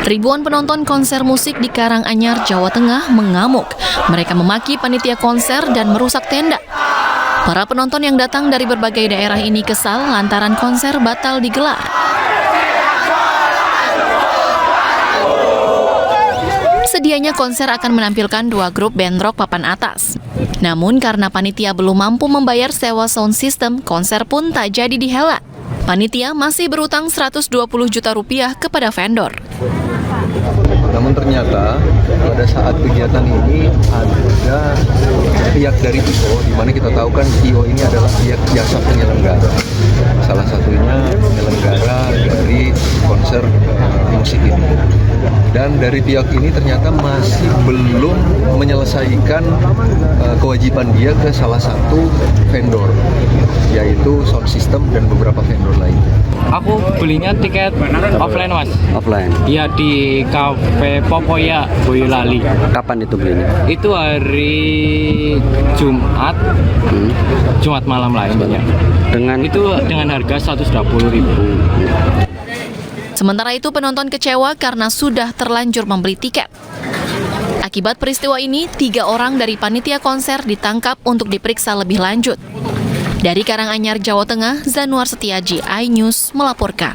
Ribuan penonton konser musik di Karanganyar, Jawa Tengah mengamuk. Mereka memaki panitia konser dan merusak tenda. Para penonton yang datang dari berbagai daerah ini kesal lantaran konser batal digelar. Sedianya konser akan menampilkan 2 grup band rock papan atas. Namun karena panitia belum mampu membayar sewa sound system, konser pun tak jadi dihelat. Panitia masih berutang 120 juta rupiah kepada vendor. Namun ternyata pada saat kegiatan ini ada pihak dari IO, di mana kita tahu kan IO ini adalah pihak jasa penyelenggara. Salah satunya penyelenggara dari konser musik ini. Dan dari pihak ini ternyata masih belum menyelesaikan kewajiban dia ke salah satu vendor, yaitu sound system dan beberapa vendor lainnya. Aku belinya tiket offline, Mas. Offline? Iya, di Cafe Popoya, Boyolali. Kapan itu belinya? Itu hari Jumat, Jumat malam lah intinya. Dengan harga 120.000. Sementara itu penonton kecewa karena sudah terlanjur membeli tiket. Akibat peristiwa ini, 3 orang dari panitia konser ditangkap untuk diperiksa lebih lanjut. Dari Karanganyar, Jawa Tengah, Zanuar Setiaji, iNews melaporkan.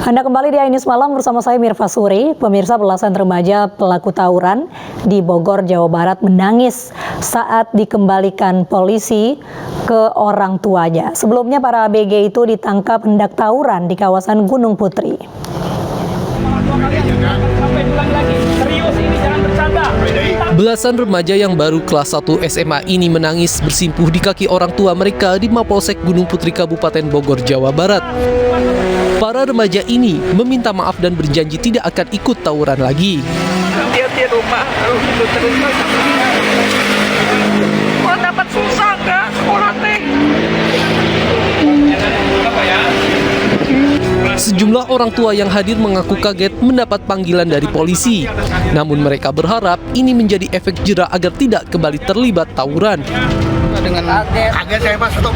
Anda kembali di iNews Malam bersama saya Mirva Suri. Pemirsa, belasan remaja pelaku tawuran di Bogor, Jawa Barat menangis saat dikembalikan polisi ke orang tuanya. Sebelumnya para ABG itu ditangkap hendak tawuran di kawasan Gunung Putri. Belasan remaja yang baru kelas 1 SMA ini menangis bersimpuh di kaki orang tua mereka di Mapolsek Gunung Putri, Kabupaten Bogor, Jawa Barat. Para remaja ini meminta maaf dan berjanji tidak akan ikut tawuran lagi. Dia rumah, kalau gitu terus mau dapat susah nggak sekolah teh? Sejumlah orang tua yang hadir mengaku kaget mendapat panggilan dari polisi. Namun mereka berharap ini menjadi efek jera agar tidak kembali terlibat tawuran. Dengan kaget saya pas untuk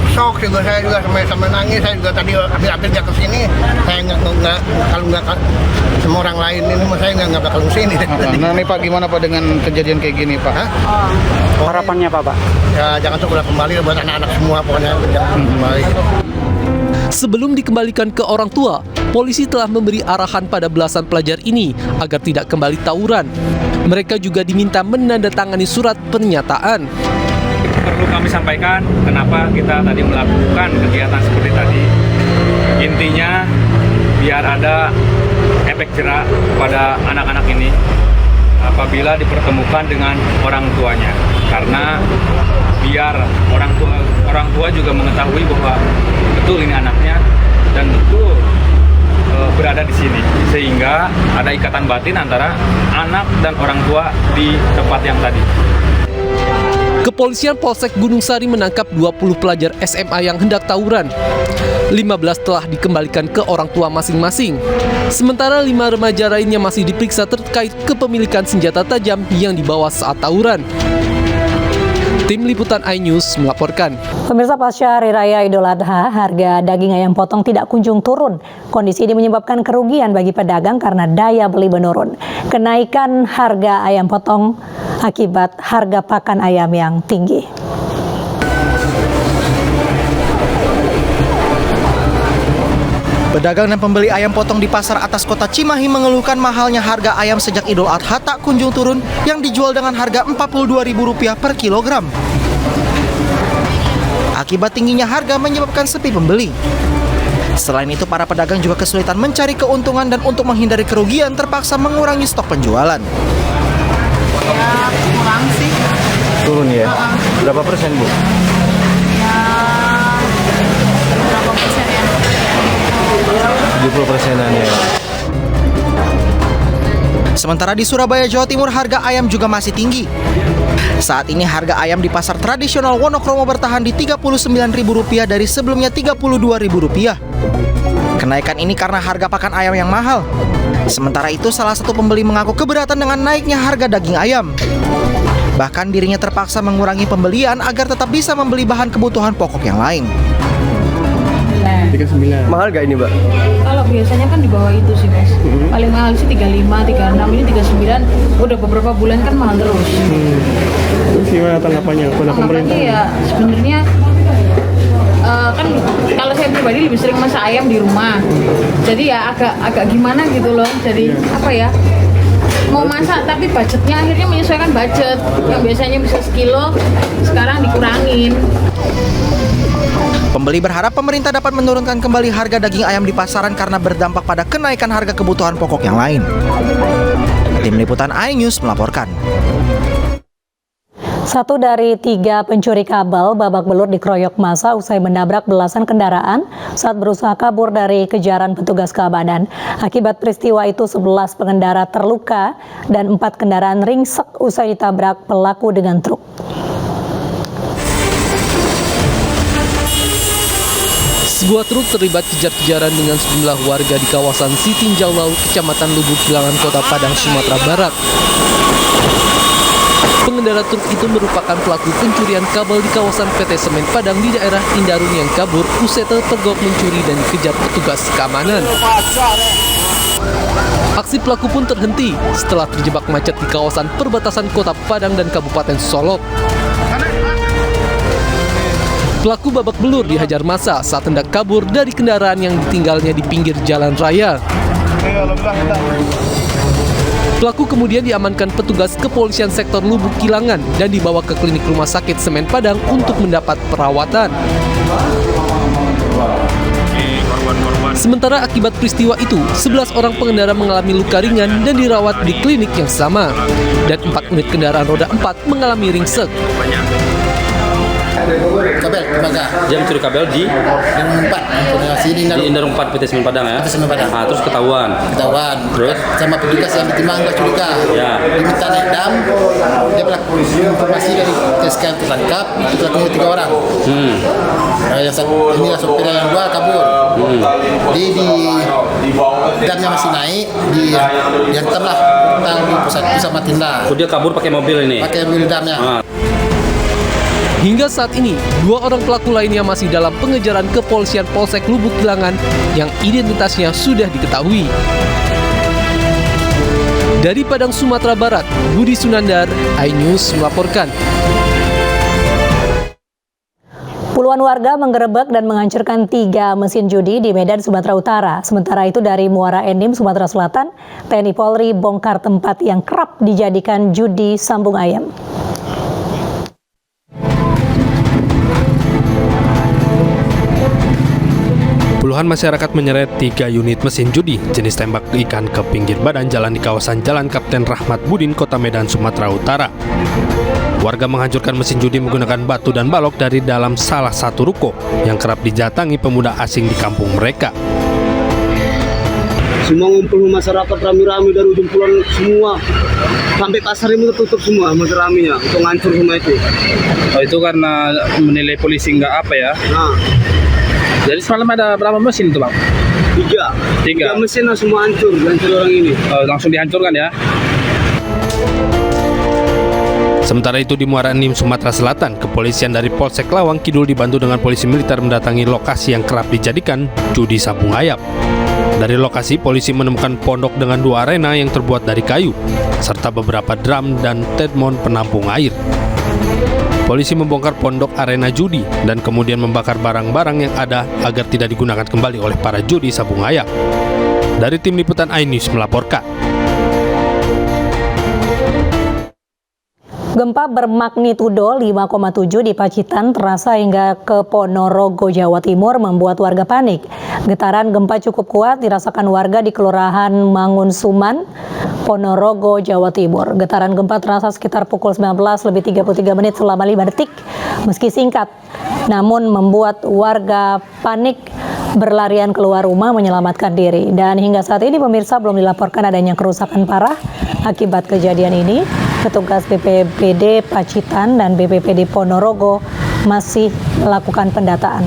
shock juga, saya juga sampai nangis. Saya juga tadi hampir jatuh sini. Saya nggak kalau nggak semua orang lain ini, saya nggak bakal kesini. Nah nih Pak, gimana Pak dengan kejadian kayak gini Pak? Harapannya Pak? Ya jangan sekolah kembali buat anak-anak semua, pokoknya jangan kembali. Sebelum dikembalikan ke orang tua, polisi telah memberi arahan pada belasan pelajar ini agar tidak kembali tawuran. Mereka juga diminta menandatangani surat pernyataan. Perlu kami sampaikan kenapa kita tadi melakukan kegiatan seperti tadi. Intinya biar ada efek jera pada anak-anak ini apabila dipertemukan dengan orang tuanya. Karena biar orang tua juga mengetahui bahwa betul ini anaknya dan betul berada di sini, sehingga ada ikatan batin antara anak dan orang tua di tempat yang tadi. Kepolisian Polsek Gunung Sari menangkap 20 pelajar SMA yang hendak tawuran. 15 telah dikembalikan ke orang tua masing-masing. Sementara 5 remaja lainnya masih diperiksa terkait kepemilikan senjata tajam yang dibawa saat tawuran. Tim Liputan iNews melaporkan. Pemirsa, pasca Hari Raya Idul Adha, harga daging ayam potong tidak kunjung turun. Kondisi ini menyebabkan kerugian bagi pedagang karena daya beli menurun. Kenaikan harga ayam potong akibat harga pakan ayam yang tinggi. Pedagang dan pembeli ayam potong di Pasar Atas Kota Cimahi mengeluhkan mahalnya harga ayam sejak Idul Adha tak kunjung turun, yang dijual dengan harga Rp42.000 per kilogram. Akibat tingginya harga menyebabkan sepi pembeli. Selain itu, para pedagang juga kesulitan mencari keuntungan dan untuk menghindari kerugian terpaksa mengurangi stok penjualan. Ya, kurang sih. Turun ya? Berapa persen Bu? Ya, berapa persen ya? 70%-an ya. Sementara di Surabaya, Jawa Timur, harga ayam juga masih tinggi. Saat ini harga ayam di pasar tradisional Wonokromo bertahan di Rp39.000 dari sebelumnya Rp32.000. Kenaikan ini karena harga pakan ayam yang mahal. Sementara itu, salah satu pembeli mengaku keberatan dengan naiknya harga daging ayam. Bahkan dirinya terpaksa mengurangi pembelian agar tetap bisa membeli bahan kebutuhan pokok yang lain. 39. Mahal gak ini, Mbak? Kalau biasanya kan di bawah itu sih Mas. Paling mahal sih 35, 36, ini 39. Udah beberapa bulan kan mahal terus. Terus gimana tanggapannya kepada pemerintah? Makanya ya sebenarnya kan kalau saya pribadi lebih sering masak ayam di rumah. Jadi ya agak gimana gitu loh. Jadi apa ya? Mau masak tapi budgetnya akhirnya menyesuaikan budget. Yang biasanya bisa sekilo sekarang dikurangin. Pembeli berharap pemerintah dapat menurunkan kembali harga daging ayam di pasaran karena berdampak pada kenaikan harga kebutuhan pokok yang lain. Tim Liputan iNews melaporkan. 1 dari 3 pencuri kabel babak belur dikeroyok massa usai menabrak belasan kendaraan saat berusaha kabur dari kejaran petugas keamanan. Akibat peristiwa itu 11 pengendara terluka dan 4 kendaraan ringsek usai ditabrak pelaku dengan truk. Sebuah truk terlibat kejar-kejaran dengan sejumlah warga di kawasan Sitinjau Laut, Kecamatan Lubuk Kilangan, Kota Padang, Sumatera Barat. Pengendara truk itu merupakan pelaku pencurian kabel di kawasan PT Semen Padang di daerah Indarun yang kabur usai terpergok mencuri dan dikejar petugas keamanan. Aksi pelaku pun terhenti setelah terjebak macet di kawasan perbatasan Kota Padang dan Kabupaten Solok. Pelaku babak belur dihajar massa saat hendak kabur dari kendaraan yang ditinggalnya di pinggir jalan raya. Pelaku kemudian diamankan petugas kepolisian sektor Lubuk Kilangan dan dibawa ke klinik rumah sakit Semen Padang untuk mendapat perawatan. Sementara akibat peristiwa itu, 11 orang pengendara mengalami luka ringan dan dirawat di klinik yang sama. Dan 4 unit kendaraan roda 4 mengalami ringsek. Kabel, tenaga. Dia mencuri kabel di Indarung 4. di Indarung 4 PT Semen Padang ya? PT Semen Padang. Ah, terus ketahuan. Terus? Sama petugas yang ditimbang nggak curiga. Ya. Diminta naik dam, dia bilang informasi dari TSK yang tertangkap, itu pelakunya 3 orang. Yang satu, inilah sopir yang 2 kabur. Di damnya masih naik, dihantamlah tentang di pusat Samatinda. Oh, dia kabur pakai mobil ini? Pakai mobil damnya. Hingga saat ini, 2 orang pelaku lainnya masih dalam pengejaran kepolisian Polsek Lubuk Kilangan yang identitasnya sudah diketahui. Dari Padang, Sumatera Barat, Budi Sunandar, iNews melaporkan. Puluhan warga menggerebek dan menghancurkan 3 mesin judi di Medan, Sumatera Utara. Sementara itu dari Muara Enim, Sumatera Selatan, TNI Polri bongkar tempat yang kerap dijadikan judi sambung ayam. Puluhan masyarakat menyeret 3 unit mesin judi jenis tembak ikan ke pinggir badan jalan di kawasan Jalan Kapten Rahmat Budin, Kota Medan, Sumatera Utara. Warga menghancurkan mesin judi menggunakan batu dan balok dari dalam salah satu ruko yang kerap didatangi pemuda asing di kampung mereka. Semua ngumpul masyarakat rame-rame dari ujung pulau semua. Sampai pasar ini tutup semua rame-ramenya untuk ngancur semua itu. Oh, itu karena menilai polisi nggak apa ya? Nah. Jadi semalam ada berapa mesin itu Bang? 3 mesin semua hancur orang ini. Oh, langsung dihancurkan ya? Sementara itu di Muara Enim, Sumatera Selatan, kepolisian dari Polsek Lawang Kidul dibantu dengan polisi militer mendatangi lokasi yang kerap dijadikan judi sambung ayam. Dari lokasi, polisi menemukan pondok dengan 2 arena yang terbuat dari kayu, serta beberapa drum dan tedmon penampung air. Polisi membongkar pondok arena judi dan kemudian membakar barang-barang yang ada agar tidak digunakan kembali oleh para judi sambung ayam. Dari Tim Liputan iNews melaporkan. Gempa bermagnitudo 5,7 di Pacitan terasa hingga ke Ponorogo, Jawa Timur membuat warga panik. Getaran gempa cukup kuat dirasakan warga di Kelurahan Mangunsuman, Ponorogo, Jawa Timur. Getaran gempa terasa sekitar pukul 19:33 selama 5 detik. Meski singkat, namun membuat warga panik berlarian keluar rumah menyelamatkan diri. Dan hingga saat ini pemirsa belum dilaporkan adanya kerusakan parah akibat kejadian ini. Petugas BPBD Pacitan dan BPBD Ponorogo masih melakukan pendataan.